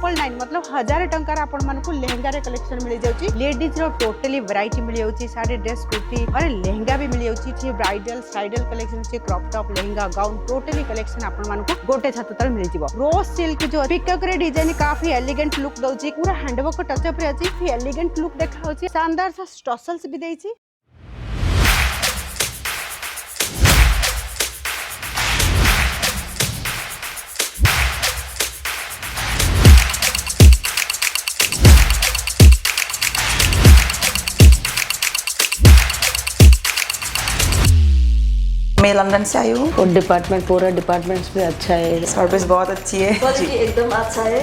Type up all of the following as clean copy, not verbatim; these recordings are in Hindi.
999 मतलब 1000 टंकार आपण मानकु लेहेंगा रे कलेक्शन मिल जाउची। लेडीज रो टोटली वैरायटी मिल जाउची, साड़ी ड्रेस कुर्ती और लेहेंगा भी मिल जाउची। ठी ब्राइडल साइडल कलेक्शन छै, crop top lehenga gown totally collection आपण मानकु गोटे छत तल मिल जिवो। रोज सिल्क जो पिकअप रे डिजाइन काफी एलिगेंट लुक दउची, पूरा हैंडवर्क टच अप रे अछि, एलिगेंट लुक देखा होची, शानदार सा स्टसल्स भी देइची। मैं लंदन से आई हूँ। और डिपार्टमेंट पूरा डिपार्टमेंट्स भी अच्छा है, सर्विस बहुत अच्छी है, क्वालिटी एकदम अच्छा है।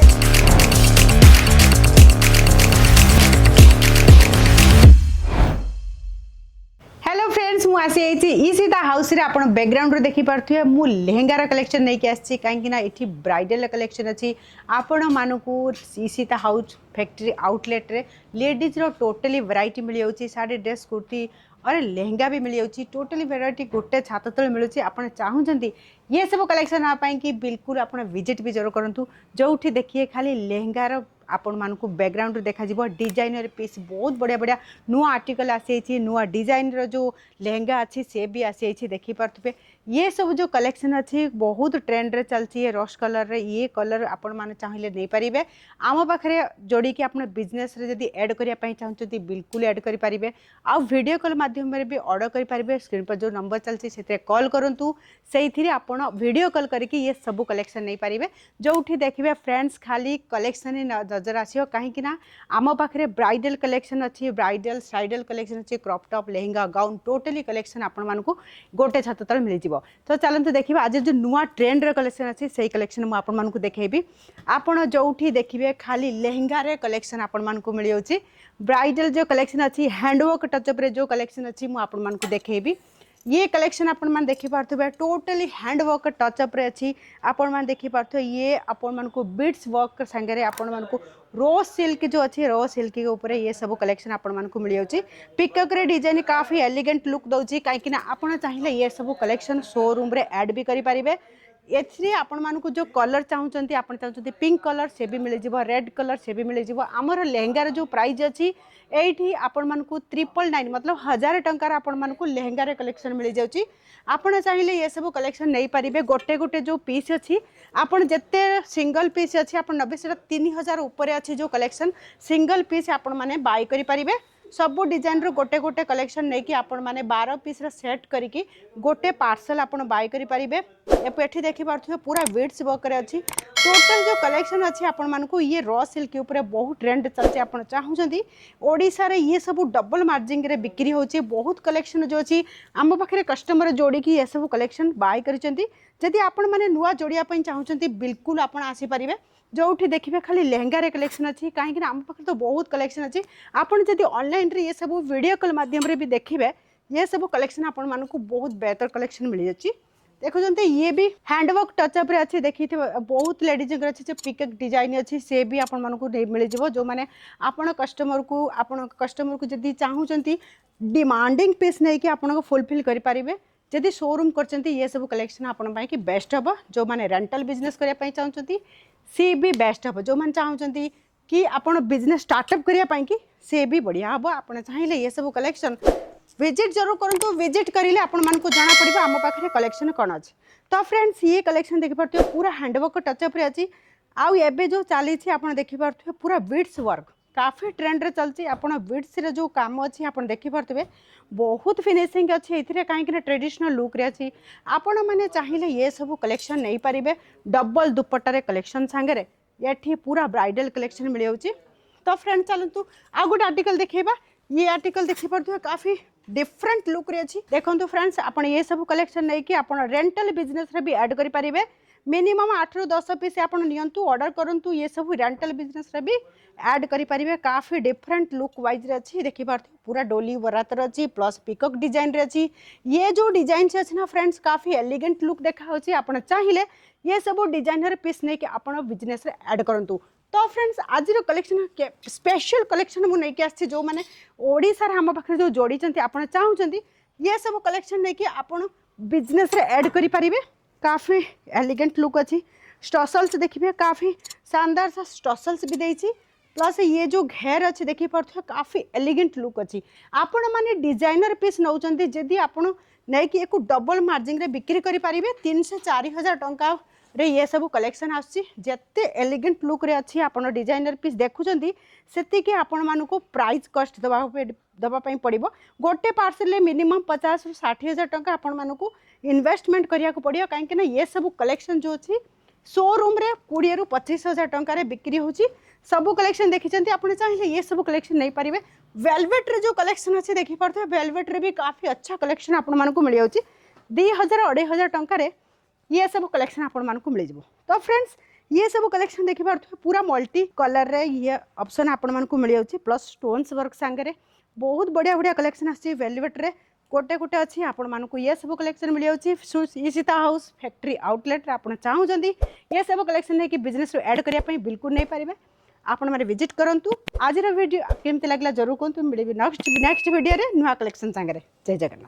हेलो फ्रेंड्स, मु आसी आइछि ईशिता हाउस रे। आपण बैकग्राउंड रे देखि पारथुए मु लेहेंगा कलेक्शन नहीं के आछि, काहेकि ना इठी ब्राइडल कलेक्शन अछि। आपण मानकु ईशिता हाउस फैक्ट्री आउटलेट रे लेडीज रो टोटली वैरायटी मिल जाउची, साड़ी ड्रेस कुर्ती और लेहेंगा भी मिल जाउची। टोटली वैरायटी गोटे छात तले मिलुची। आपण चाहुचंती ये सब कलेक्शन आ पाई कि बिल्कुल आपण विजिट भी जरूर करंतु। जोठी देखिए खाली लेहेंगा रो आपण मानकु बैकग्राउंड देखा जिवो, डिजाइनर पीस बहुत बढ़िया बढ़िया नुआ आर्टिकल आसी, नुआ डिजाइन रो जो लेहेंगा अच्छी से भी आसी देखी पार्थे। ये सब जो कलेक्शन अच्छी बहुत ट्रेंड रे चलती है, रश कलर रे ये कलर आपण माने चाहिए नहीं पारिबे। आम पाखरे जोड़ी कि आपण बिजनेस रे जदी ऐड करिया पई चाहउछती बिल्कुल ऐड करि पारिबे। आ वीडियो कॉल माध्यम रे भी ऑर्डर करि पारिबे। स्क्रीन पर जो नंबर चलती सेते कॉल करंतु, सेइथिरे आपण वीडियो कॉल करके ये सब कलेक्शन नहीं पारिबे। जोठी देखिबे फ्रेंड्स खाली कलेक्शन ही नजर आसियो, काहेकि ना आम पाखरे ब्राइडल कलेक्शन अच्छी, ब्राइडल साइडल कलेक्शन अच्छी, crop top lehenga gown totally collection आपण मानकु गोटे छत तल मिल जिवो। तो चलते देखिए आज जो नुआ ट्रेंड रे कलेक्शन अच्छी से कलेक्शन मु आपण मानकु देखेबी। आपण जोठी देखिबे खाली लेहेंगा रे कलेक्शन आपण मानकु मिल जाउची। ब्राइडल जो कलेक्शन अच्छी हैंडवर्क टचअप रे जो कलेक्शन अच्छी मु आपण मानकु देखेबी। ये कलेक्शन आपण मान देखि पारथबे टोटली हैंडवर्क टचअप रे अछि। आपण मान देखि पारथो ये आपण मान को बीड्स वर्क संगे रे आपण मान को रो सिल्क जो अच्छी रो सिल्क के ऊपर ये सब कलेक्शन आपण मान को मिल जाउची। पिकअप रे डिजाइन काफी एलिगेंट लुक दउची, काहेकि ना आपण चाहिए ये सब कलेक्शन शोरूम रे ऐड भी करि पारिबे। एथरे आपण मानकु जो कलर चाहउचंती, आपण चाहउचंती पिंक कलर से भी मिल जिवो, रेड कलर से भी मिल जिवो। हमर लेहेंगा रे जो प्राइस अछि एठी आपण मानकु 999 मतलब 1000 टंकार आपण मानकु लेहेंगा रे कलेक्शन मिल जाउची। आपण चाहिए ये सब कलेक्शन नहीं पारिबे। गोटे गोटे जो पीस अछि आपण जत्ते सिंगल पीस अछि आपण 90 से 3000 ऊपर अछि जो कलेक्शन सिंगल पीस आपण माने बाय करि पारिबे। सब डिजाइन रो गोटे गोटे कलेक्शन नहीं कि आपण माने 12 पीस रा सेट करिकी गोटे पार्सल आपण बाय करि पारिबे। एठी देखि पारथु पूरा बीड्स वर्क रे अछि। टोटल जो कलेक्शन अच्छी आपण मानकु ये रॉ सिल्क के ऊपर बहुत ट्रेंड चलते। आपण चाहउछंती ओडिसा रे ये सब डबल मार्जिन रे बिक्री होची। बहुत कलेक्शन जो अछि आम पाखरे कस्टमर जोड़ी की ये सब कलेक्शन बाय करिसेंती। जदि आपण माने नुआ जोड़िया पई चाहउछंती बिल्कुल आपण आसी पारिबे। जोठी देखिबे खाली लेहेंगा रे कलेक्शन अच्छी, काहेकि आम पाखरे तो बहुत कलेक्शन अच्छी। आपण जदि ऑनलाइन रे ये सब वीडियो कॉल माध्यम रे भी देखिबे ये सब कलेक्शन आपण मानकु बहुत बेहतर कलेक्शन मिल जाची। देखुंत ये भी हैंडवर्क टचअप रे अच्छी। देखी बहुत लेडीज अच्छे पिकअप डिजाइन अच्छी से भी आपण मानकु मिल जिवो। जो माने आपण कस्टमर को जदी चाहउचंती डिमांडिंग पीस नहीं कि आपण को फुलफिल करि पारिबे। जदी शोरूम करचंती ये सब कलेक्शन आपण पई कि बेस्ट हबो। जो माने रेंटल बिजनेस करिया पई चाहउचंती सी भी बेस्ट हबो। जो माने चाहउचंती कि आपण बिजनेस स्टार्टअप करिया पई कि से भी बढ़िया हबो। आपण चाहिए ये सब कलेक्शन विजिट जरूर करंतु। विजिट करिले आपण मान को जाना पड़िबो आम पाखरे कलेक्शन कोन अछि। तो फ्रेंड्स ये कलेक्शन देखि पारथि पूरा हैंडवर्क टचअप रे अछि। आउ एबे जो चाली छी आपण देखि पारथि पूरा बीड्स वर्क काफी ट्रेंड रे चलछि। आपण बीड्स रे जो काम अछि आपण देखि पारथि बहुत फिनिशिंग अछि। एथिरे काहे कि ट्रेडिशनल लुक रे अछि। आपण माने चाहिए ये सब कलेक्शन नहीं पारिबे। डबल दुपट्टा रे कलेक्शन संगे रे एठी पूरा ब्राइडल कलेक्शन मिल जाउछि। तो फ्रेंड्स चलंतु आ गुड आर्टिकल देखैबा। ये आर्टिकल देखि पारथि काफी डिफरेंट लुक रे अछि। देखंतु फ्रेंड्स आपण ये सब कलेक्शन नहीं कि आपण रेंटल बिजनेस रे भी ऐड करि पारिबे। मिनिमम 8 ରୁ 10 पीस आपण नियंतु ऑर्डर करंतु ये सब रेंटल बिजनेस रे भी ऐड करि पारिबे। काफी डिफरेंट लुक वाइज रे अछि। देखि पारथि पूरा डोली वरातर अछि प्लस पिकॉक डिजाइन रे अछि। ये जो डिजाइन अछि ना फ्रेंड्स काफी एलिगेंट लुक देखा होछि। आपण चाहिए ये सब डिजाइनर पीस नहीं कि आपण बिजनेस रे ऐड करंतु। तो फ्रेंड्स आज कलेक्शन स्पेशल कलेक्शन मु नहीं आसी। जो मैंने ओडिसा रे हम पाखे जो जोड़ी आप चाहूँगी ये सब कलेक्शन नहीं कि आप बिजनेस रे ऐड करि पारिबे। काफी एलिगेंट लुक अच्छी। स्टसल्स देखिए काफ़ी शानदार सा स्टसल्स भी देती प्लस ये जो घेर अच्छे देखी पार्थे काफ़ी एलिगेंट लुक अच्छी आपण मैंने डिजाइनर पीस नौ जदि आपण नहीं कि एक डबल मार्जिन रे बिक्री करें 3 से 4 हजार टंका रे ये सब कलेक्शन आसते एलिगेंट लुक रे अच्छी आपण डिजाइनर पीस देखुं से आपण मानक प्राइस कस्ट दवाई पड़ो गोटे पार्सल मिनिमम 50 ରୁ 60 हजार टंका आपण मानक इन्वेस्टमेंट करिया को पड़ियो कहीं ये सब कलेक्शन जो अच्छी शोरूम रे 20 ରୁ 25 हजार टंका बिक्री होची सब कलेक्शन देखी आप चाहिए ये सब कलेक्शन नहीं पारे वेलवेट रे जो कलेक्शन अच्छे देखी पार्थे वेलवेट रे भी काफ़ी अच्छा कलेक्शन आपण मानक मिल जाऊँगी 2000 2500 टंका ये सब कलेक्शन आपण मानक मिल जाव तो फ्रेंड्स ये सब कलेक्शन देखी पार्थे पूरा मल्टी कलर रे ये ऑप्शन आपण मानक मिल जाऊँगी प्लस स्टोन्स वर्क सांगे बहुत बढ़िया बढ़िया कलेक्शन आसी वेलवेट रे गोटे गोटे अच्छी आपण मानक ये सब कलेक्शन मिल जाऊँगी ईशिता हाउस फैक्ट्री आउटलेट आप चाहूँगी ये सब कलेक्शन है कि बिजनेस ऐड करने बिल्कुल नहीं पारे आपण मैंने विजिट करूँ आज वीडियो केमती लगला जरूर कहतु मिले नेक्स्ट वीडियो नुआ कलेक्शन सांगे जय जगन्नाथ।